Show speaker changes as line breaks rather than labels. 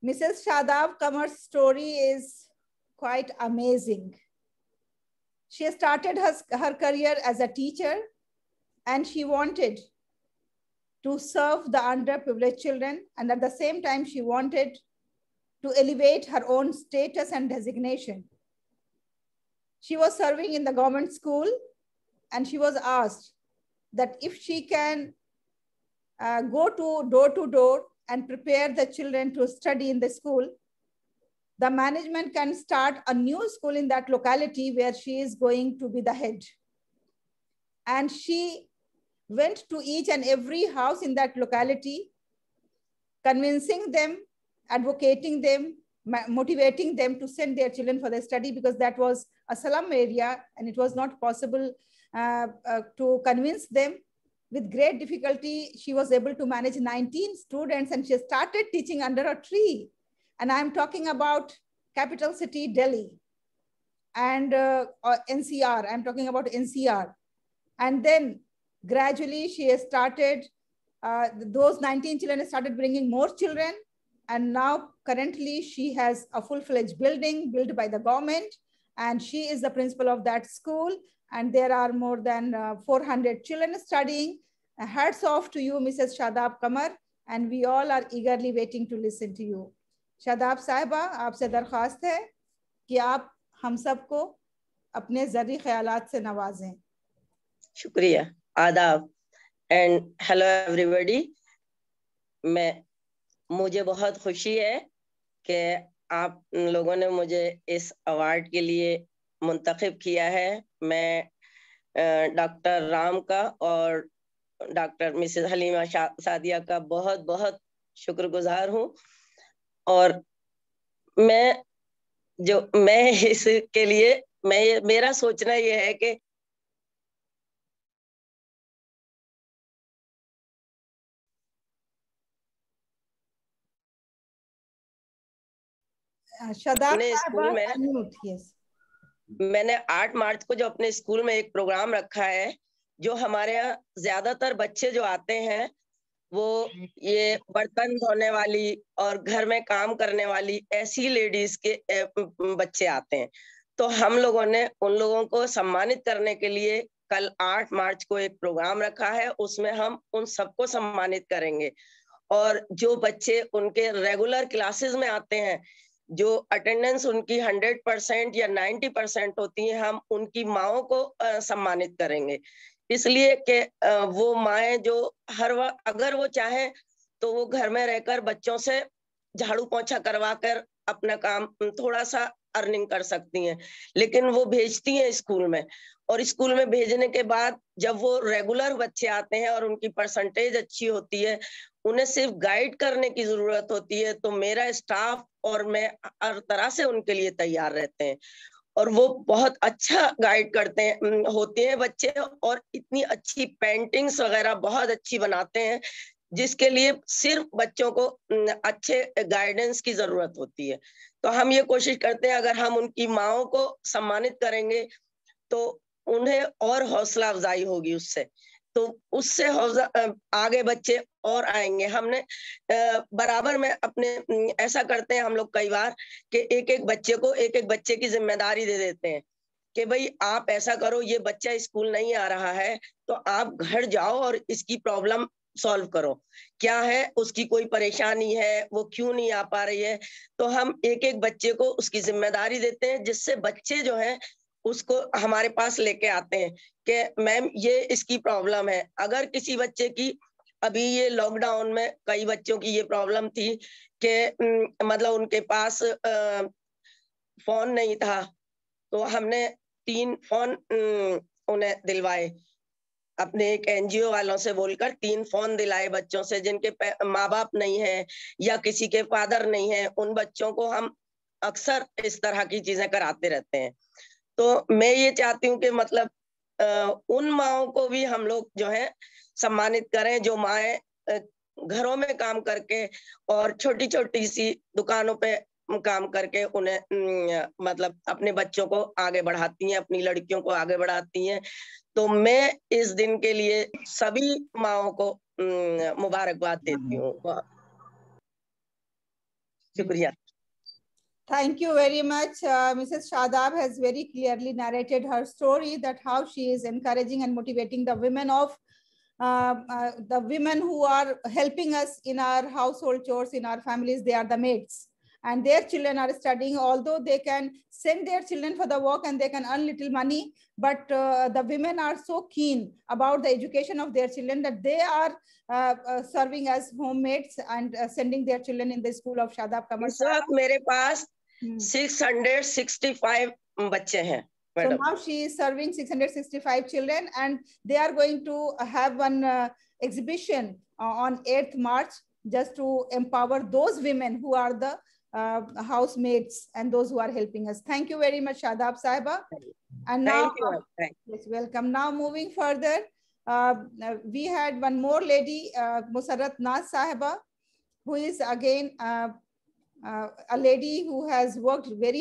Mrs. Shadab Kamar's story is quite amazing. She started her career as a teacher, and she wanted to serve the underprivileged children, and at the same time she wanted to elevate her own status and designation. She was serving in the government school, and she was asked that if she can go to door and prepare the children to study in the school, the management can start a new school in that locality where she is going to be the head. And she went to each and every house in that locality, convincing them, advocating them, motivating them to send their children for their study, because that was a slum area and it was not possible to convince them. With great difficulty, she was able to manage 19 students, and she started teaching under a tree. And I'm talking about capital city, Delhi, and NCR. I'm talking about NCR. And then gradually she has started, those 19 children started bringing more children. And now currently she has a full-fledged building built by the government, and she is the principal of that school. And there are more than 400 children studying. Hats off to you, Mrs. Shadab Kamar, and we all are eagerly waiting to listen to you. Shadab साहिबा, आपसे दरख्वास्त है कि आप हम सबको अपने ज़री ख्यालात से नवाजें।
शुक्रिया, आदाब एंड हेलो एवरीबॉडी। मुझे बहुत खुशी है कि आप लोगों ने मुझे इस अवार्ड के लिए मुंतखब किया है। मैं डॉक्टर राम का और डॉक्टर मिसेस हलीमा सादिया का बहुत बहुत शुक्रगुजार हूँ। और मैं इसके लिए मेरा सोचना ये है कि अपने स्कूल में मैंने 8 मार्च को जो अपने स्कूल में एक प्रोग्राम रखा है, जो हमारे यहाँ ज्यादातर बच्चे जो आते हैं वो ये बर्तन धोने वाली और घर में काम करने वाली ऐसी लेडीज के बच्चे आते हैं। तो हम लोगों ने उन लोगों को सम्मानित करने के लिए कल 8 मार्च को एक प्रोग्राम रखा है। उसमें हम उन सबको सम्मानित करेंगे, और जो बच्चे उनके रेगुलर क्लासेस में आते हैं, जो अटेंडेंस उनकी 100% या 90% होती है, हम उनकी माओं को सम्मानित करेंगे। इसलिए कि वो माएँ जो हर वक्त अगर वो चाहे तो वो घर में रहकर बच्चों से झाड़ू पोंछा करवा कर अपना काम थोड़ा सा अर्निंग कर सकती हैं, लेकिन वो भेजती हैं स्कूल में। और स्कूल में भेजने के बाद जब वो रेगुलर बच्चे आते हैं और उनकी परसेंटेज अच्छी होती है, उन्हें सिर्फ गाइड करने की जरूरत होती है, तो मेरा स्टाफ और मैं हर तरह से उनके लिए तैयार रहते हैं। और वो बहुत अच्छा गाइड करते हैं होते हैं बच्चे, और इतनी अच्छी पेंटिंग्स वगैरह बहुत अच्छी बनाते हैं, जिसके लिए सिर्फ बच्चों को अच्छे गाइडेंस की जरूरत होती है। तो हम ये कोशिश करते हैं अगर हम उनकी माओं को सम्मानित करेंगे तो उन्हें और हौसला अफजाई होगी उससे, तो उससे आगे बच्चे और आएंगे। हमने बराबर में अपने ऐसा करते हैं हम लोग कई बार कि एक एक बच्चे की जिम्मेदारी दे देते हैं कि भाई आप ऐसा करो, ये बच्चा स्कूल नहीं आ रहा है तो आप घर जाओ और इसकी प्रॉब्लम सॉल्व करो, क्या है उसकी कोई परेशानी है, वो क्यों नहीं आ पा रही है। तो हम एक एक बच्चे को उसकी जिम्मेदारी देते हैं, जिससे बच्चे जो है उसको हमारे पास लेके आते हैं कि मैम ये इसकी प्रॉब्लम है। अगर किसी बच्चे की, अभी ये लॉकडाउन में कई बच्चों की ये प्रॉब्लम थी कि मतलब उनके पास फोन नहीं था, तो हमने 3 फोन उन्हें दिलवाए, अपने एक एनजीओ वालों से बोलकर 3 फोन दिलाए बच्चों से जिनके माँ बाप नहीं है या किसी के फादर नहीं है। उन बच्चों को हम अक्सर इस तरह की चीजें कराते रहते हैं। तो मैं ये चाहती हूँ कि मतलब उन माओं को भी हम लोग जो है सम्मानित करें, जो माएँ घरों में काम करके और छोटी छोटी सी दुकानों पे काम करके उन्हें मतलब अपने बच्चों को आगे बढ़ाती हैं, अपनी लड़कियों को आगे बढ़ाती हैं। तो मैं इस दिन के लिए सभी माओं को मुबारकबाद देती हूँ। शुक्रिया.
Thank you very much. Mrs. Shadab has very clearly narrated her story, that how she is encouraging and motivating the women of the women who are helping us in our household chores, in our families. They are the maids, and their children are studying, although they can send their children for the work and they can earn little money, but the women are so keen about the education of their children that they are serving as homemaids and sending their children in the school of Shadab Qamar.
इस वक्त मेरे पास 665 बच्चे हैं.
So now she is serving 665 children, and they are going to have one exhibition on 8th March, just to empower those women who are the housemaids and those who are helping us. Thank you very much, Shadab Sahiba. And now, yes, welcome. Now moving further, we had one more lady, Musarrat Naz Sahiba, who is again a lady who has worked very